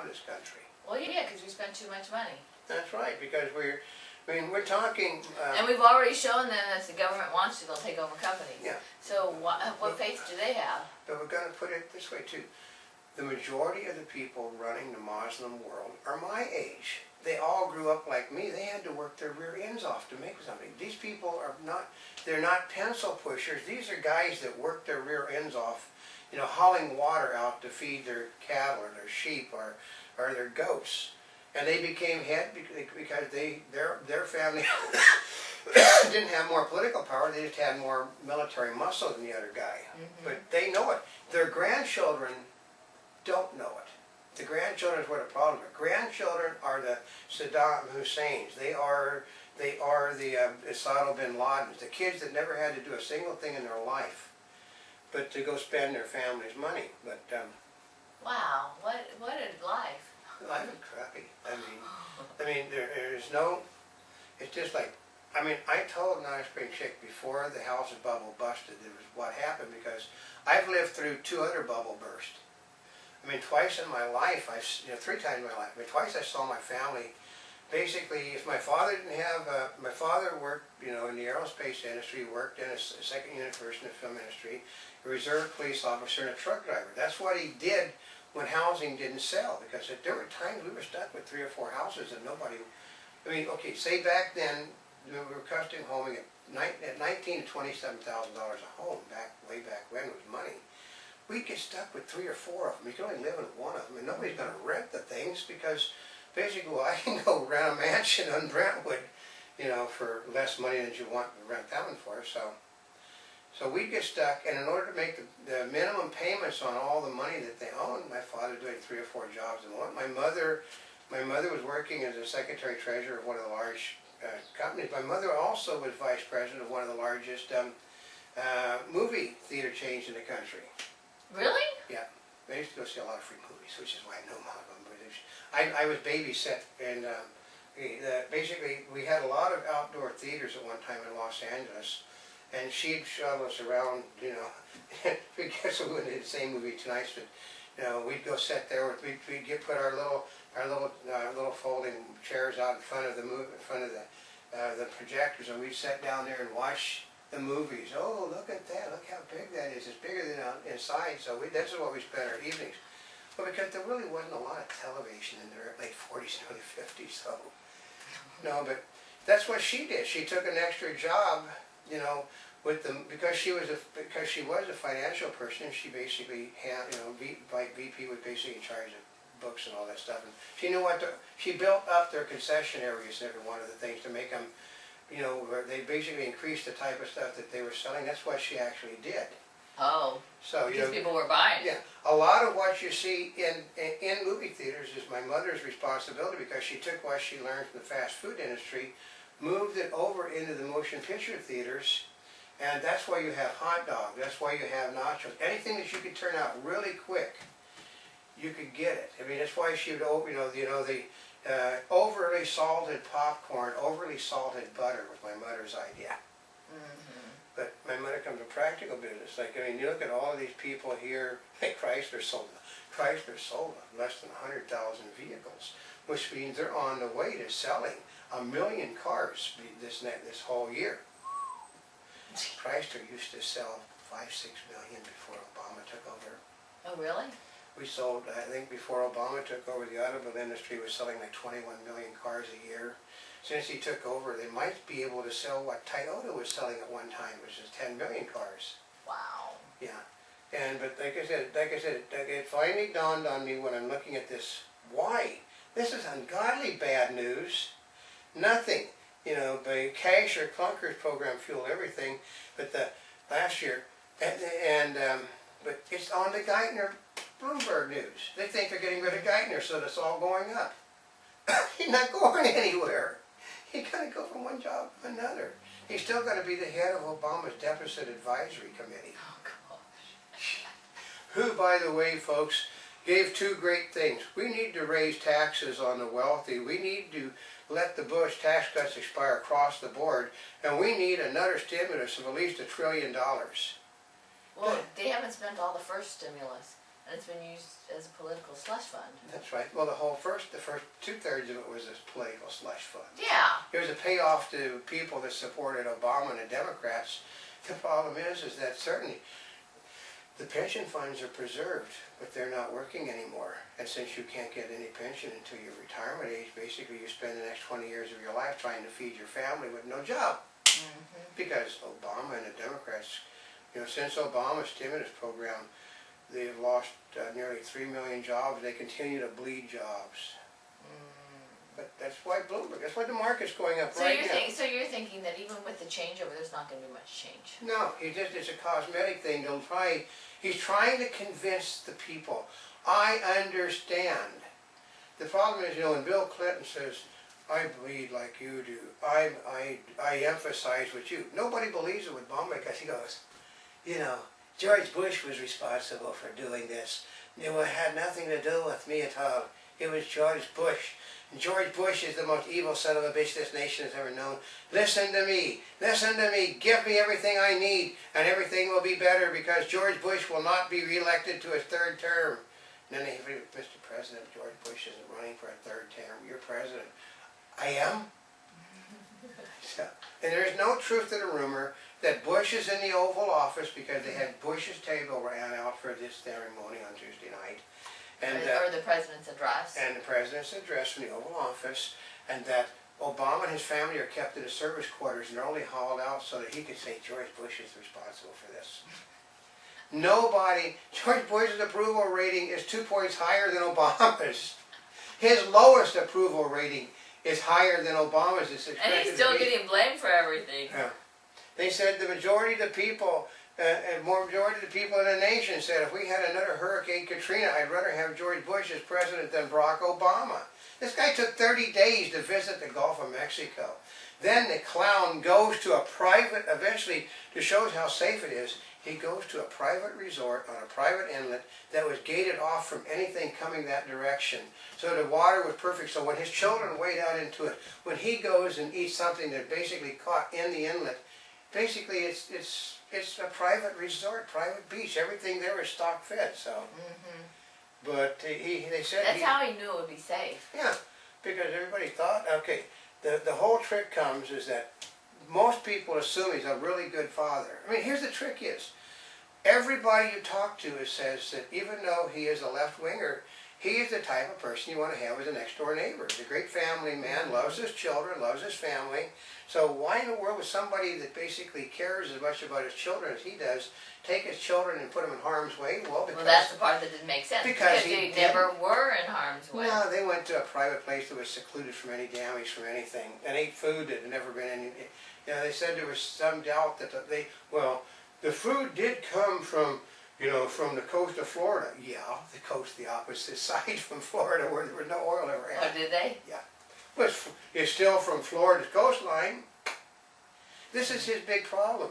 this country. Well, yeah, because we spend too much money. That's right, because we're talking... and we've already shown them that if the government wants to, they'll take over companies. Yeah. So what faith do they have? But we're going to put it this way, too. The majority of the people running the Muslim world are my age. They all grew up like me. They had to work their rear ends off to make something. These people are not, they're not pencil pushers. These are guys that work their rear ends off, you know, hauling water out to feed their cattle or their sheep or their goats. And they became head because their family didn't have more political power. They just had more military muscle than the other guy. Mm-hmm. But they know it. Their grandchildren don't know it. The grandchildren is where the problem is. Grandchildren are the Saddam Husseins. They are the Osama bin Ladens. The kids that never had to do a single thing in their life, but to go spend their family's money. But wow, what a life! Life is crappy. I mean, there's no. It's just like, I mean, I told Nice Spring Chick before the housing bubble busted, there was what happened, because I've lived through 2 other bubble bursts. I mean, twice in my life, 3 times in my life. I mean, twice I saw my family. Basically, if my father didn't have, my father worked, you know, in the aerospace industry, worked in a second unit person in the film industry, a reserve police officer, and a truck driver. That's what he did when housing didn't sell, because there were times we were stuck with 3 or 4 houses and nobody. I mean, okay, say back then we were custom homing at $19,000 to $27,000 a home. Way back when was money. We'd get stuck with 3 or 4 of them. You can only live in one of them, and nobody's going to rent the things, because basically, well, I can go rent a mansion on Brentwood, you know, for less money than you want to rent that one for. So we'd get stuck, and in order to make the minimum payments on all the money that they owned, my father doing 3 or 4 jobs in one. My mother was working as a secretary treasurer of one of the large companies. My mother also was vice president of one of the largest movie theater chains in the country. Really? Yeah. I used to go see a lot of free movies, which is why I know a lot of them. I was babysit, and basically we had a lot of outdoor theaters at one time in Los Angeles, and she'd shuttle us around, you know. We guess we wouldn't do the same movie tonight, but you know, we'd go sit there. We'd put our little folding chairs out in front of the projectors, and we'd sit down there and watch the movies. Oh, look at that! Look how big that is! It's bigger than inside. So that's what we spent our evenings. But because there really wasn't a lot of television in the late 40s and early 50s, so no. But that's what she did. She took an extra job, you know, with them, because she was a financial person. She basically had, you know, VP was basically in charge of books and all that stuff. And she knew she built up their concession areas and every one of the things to make them. You know, they basically increased the type of stuff that they were selling. That's what she actually did. Oh, so because people were buying. Yeah, a lot of what you see in movie theaters is my mother's responsibility, because she took what she learned from the fast food industry, moved it over into the motion picture theaters, and that's why you have hot dogs. That's why you have nachos. Anything that you could turn out really quick, you could get it. I mean, that's why she would, the overly salted popcorn, overly salted butter was my mother's idea. Mm-hmm. But my mother comes from practical business. Like, I mean, you look at all of these people here. Like Chrysler sold less than 100,000 vehicles, which means they're on the way to selling 1 million cars this whole year. Chrysler used to sell 5-6 million before Obama took over. Oh, really? We sold, I think before Obama took over, the automobile industry was selling like 21 million cars a year. Since he took over, they might be able to sell what Toyota was selling at one time, which is 10 million cars. Wow. Yeah. But like I said, it finally dawned on me when I'm looking at this. Why? This is ungodly bad news. Nothing, you know, the cash or clunkers program fueled everything, but last year, but it's on the Geithner Bloomberg news. They think they're getting rid of Geithner, so that's all going up. He's not going anywhere. He's going to go from one job to another. He's still going to be the head of Obama's Deficit Advisory Committee. Oh, gosh. Who, by the way, folks, gave 2 great things. We need to raise taxes on the wealthy. We need to let the Bush tax cuts expire across the board. And we need another stimulus of at least $1 trillion. Well, they haven't spent all the first stimulus. And it's been used as a political slush fund. That's right. Well, the first 2/3 of it was this political slush fund. Yeah. It was a payoff to people that supported Obama and the Democrats. The problem is that certainly the pension funds are preserved, but they're not working anymore. And since you can't get any pension until your retirement age, basically you spend the next 20 years of your life trying to feed your family with no job. Because Obama and the Democrats, since Obama's stimulus program, they've lost nearly 3 million jobs. They continue to bleed jobs. But that's why Bloomberg, that's why the market's going up right now. So you're thinking that even with the changeover, there's not going to be much change? No, it's a cosmetic thing. He's trying to convince the people. I understand. The problem is, when Bill Clinton says, I bleed like you do, I emphasize with you. Nobody believes it with Obama because he goes, George Bush was responsible for doing this. It had nothing to do with me at all. It was George Bush. And George Bush is the most evil son of a bitch this nation has ever known. Listen to me. Listen to me. Give me everything I need, and everything will be better because George Bush will not be reelected to his 3rd term. And then they say, Mr. President, George Bush isn't running for a 3rd term. You're president. I am? And there is no truth to the rumor that Bush is in the Oval Office because they had Bush's table ran out for this ceremony on Tuesday night. Or the president's address. And the president's address from the Oval Office, and that Obama and his family are kept in the service quarters and they're only hauled out so that he could say George Bush is responsible for this. George Bush's approval rating is 2 points higher than Obama's. His lowest approval rating is higher than Obama's. And he's still getting blamed for everything. Yeah. They said the majority of the people, majority of the people in the nation said if we had another Hurricane Katrina, I'd rather have George Bush as president than Barack Obama. This guy took 30 days to visit the Gulf of Mexico. Then the clown goes to a private, eventually, to show how safe it is, he goes to a private resort on a private inlet that was gated off from anything coming that direction. So the water was perfect. So when his children wade out into it, when he goes and eats something that basically caught in the inlet, basically it's a private resort, private beach. Everything there is stock fed. So, but they said that's how he knew it would be safe. Yeah, because everybody thought, okay, the whole trick comes is that most people assume he's a really good father. I mean, here's the trick is, everybody you talk to says that even though he is a left-winger, he is the type of person you want to have as a next-door neighbor. He's a great family man, loves his children, loves his family. So why in the world would somebody that basically cares as much about his children as he does take his children and put them in harm's way? Well, that's the part that didn't make sense. Because they never were in harm's way. No, they went to a private place that was secluded from any damage from anything and ate food that had never been any... they said there was some doubt that the food did come from, from the coast of Florida. Yeah, the coast the opposite side from Florida where there was no oil ever had. Oh, did they? Yeah. But it's still from Florida's coastline. This is his big problem.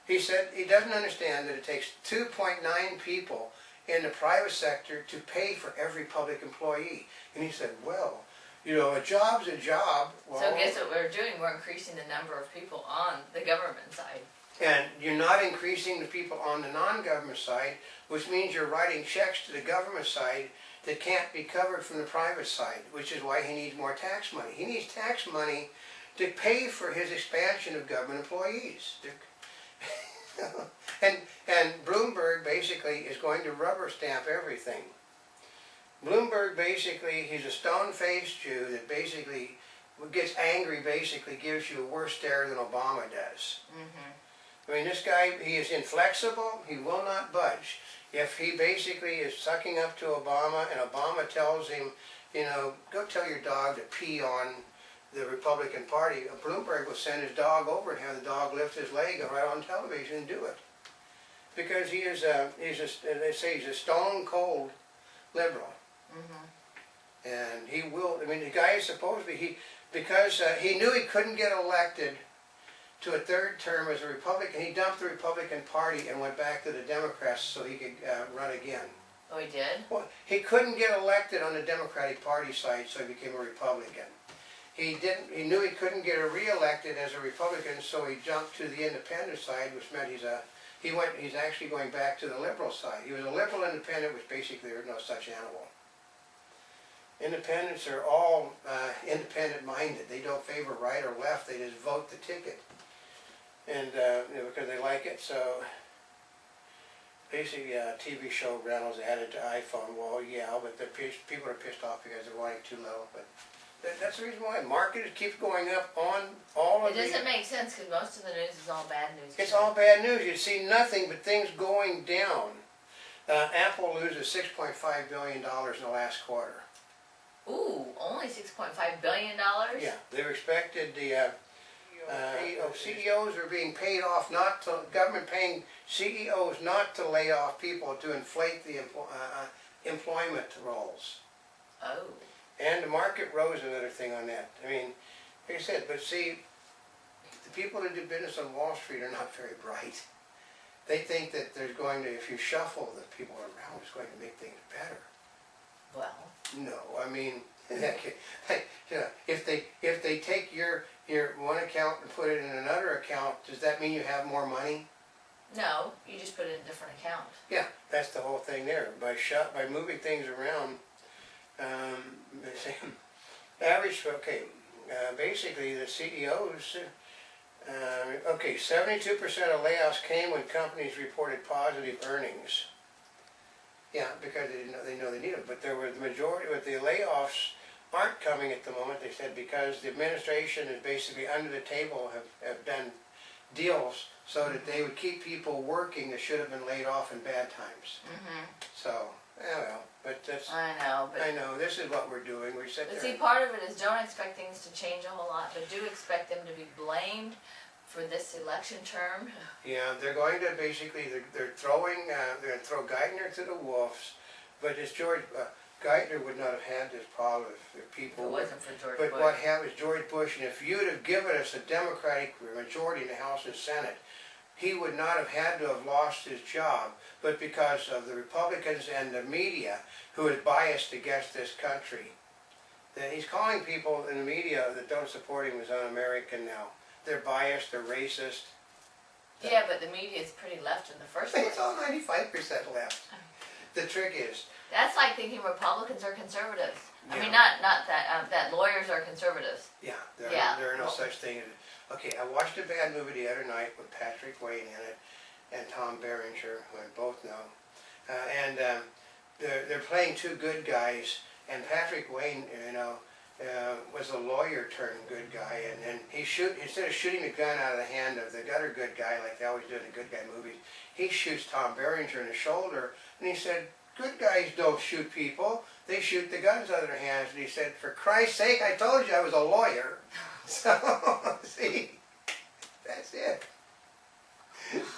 He said he doesn't understand that it takes 2.9 people in the private sector to pay for every public employee. And he said, well, a job's a job. Well, so guess what we're doing? We're increasing the number of people on the government side. And you're not increasing the people on the non-government side, which means you're writing checks to the government side that can't be covered from the private side, which is why he needs more tax money. He needs tax money to pay for his expansion of government employees. and Bloomberg basically is going to rubber stamp everything. Bloomberg basically, he's a stone-faced Jew that basically gets angry, basically gives you a worse stare than Obama does. I mean, this guy, he is inflexible, he will not budge. If he basically is sucking up to Obama and Obama tells him, go tell your dog to pee on the Republican Party, Bloomberg will send his dog over and have the dog lift his leg right on television and do it. Because they say he's a stone-cold liberal. And he will, I mean, the guy is supposed to be, because he knew he couldn't get elected to a 3rd term as a Republican, he dumped the Republican Party and went back to the Democrats so he could run again. Oh, he did? Well, he couldn't get elected on the Democratic Party side, so he became a Republican. He knew he couldn't get re-elected as a Republican, so he jumped to the independent side, which meant he's a He's actually going back to the liberal side. He was a liberal independent, which basically there is no such animal. Independents are all independent-minded. They don't favor right or left. They just vote the ticket, and because they like it. So basically, a TV show Reynolds added to iPhone. Well, yeah, but people are pissed off because they're wanting too low. But that's the reason why market keeps going up on all of It doesn't make sense because most of the news is all bad news. It's all bad news. You see nothing but things going down. Apple loses $6.5 billion in the last quarter. Ooh, only $6.5 billion? Yeah, they're expected CEOs are being paid off government paying CEOs not to lay off people to inflate the employment rolls. Oh. And the market rose another thing on that. I mean, like I said, but see, the people that do business on Wall Street are not very bright. They think that there's going to, if you shuffle the people around, it's going to make things better. Well. No, I mean, if they take your one account and put it in another account, does that mean you have more money? No, you just put it in a different account. Yeah, that's the whole thing there. By moving things around, basically the CEOs. 72% of layoffs came when companies reported positive earnings. Yeah, because they know they need them. But there were the majority, but the layoffs aren't coming at the moment, they said, because the administration is basically under the table, have done deals so that they would keep people working that should have been laid off in bad times. Mm-hmm. So, well, but that's... I know, this is what we're doing. We sit there. But see, part of it is don't expect things to change a whole lot, but do expect them to be blamed for this election term. Yeah, they're going to basically, they're going to throw Geithner to the wolves, but it's Geithner would not have had this problem if people... If it wasn't for George But Bush. what happened is George Bush, and if you'd have given us a Democratic majority in the House and Senate, he would not have had to have lost his job, but because of the Republicans and the media who is biased against this country. He's calling people in the media that don't support him as un-American now. They're biased, they're racist. Yeah, but the media is pretty left in the first place. It's all 95% left. The trick is... That's like thinking Republicans are conservatives. Yeah. I mean, not that lawyers are conservatives. Yeah, there are no such thing as... Okay, I watched a bad movie the other night with Patrick Wayne in it and Tom Berenger, who I both know. They're playing two good guys, and Patrick Wayne, was a lawyer turned good guy, and instead of shooting the gun out of the hand of the other good guy like they always do in the good guy movies, he shoots Tom Berenger in the shoulder, and he said, good guys don't shoot people, they shoot the guns out of their hands. And he said, for Christ's sake, I told you I was a lawyer. So, see, that's it.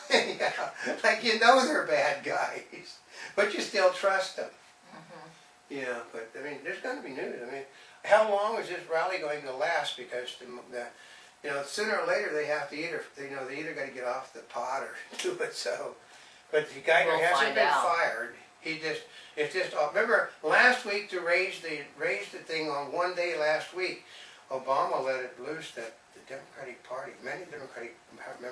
Yeah, like they're bad guys, but you still trust them. Mm-hmm. Yeah, but I mean, there's going to be news. I mean, how long is this rally going to last? Because sooner or later they have to they either got to get off the pot or do it. So, but the guy hasn't been fired. Remember last week to raise the thing on one day last week, Obama let it loose that the Democratic Party, many Democratic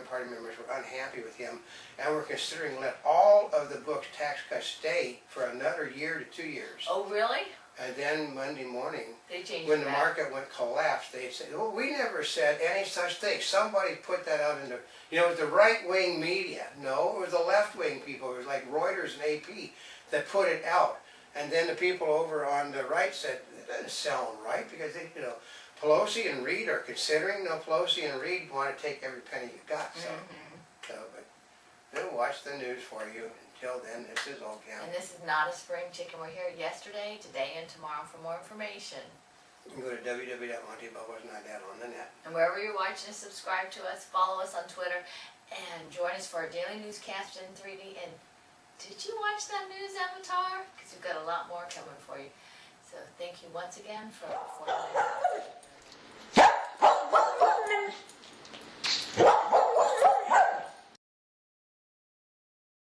Party members were unhappy with him and were considering let all of the Bush tax cuts stay for another year to 2 years. Oh, really? And then Monday morning, they changed when the market went collapsed, they said, well, we never said any such thing. Somebody put that out in the right-wing media. No, it was the left-wing people. It was like Reuters and AP that put it out. And then the people over on the right said, it doesn't sound right because they, Pelosi and Reid are considering. Pelosi and Reid want to take every penny you got. So, but they'll watch the news for you. Until then, this is all count. And this is not a spring chicken. We're here yesterday, today, and tomorrow for more information. You can go to www.montybubbles.net on the net. And wherever you're watching us, subscribe to us, follow us on Twitter, and join us for our daily newscast in 3D. And did you watch that news, Avatar? Because we've got a lot more coming for you. So thank you once again for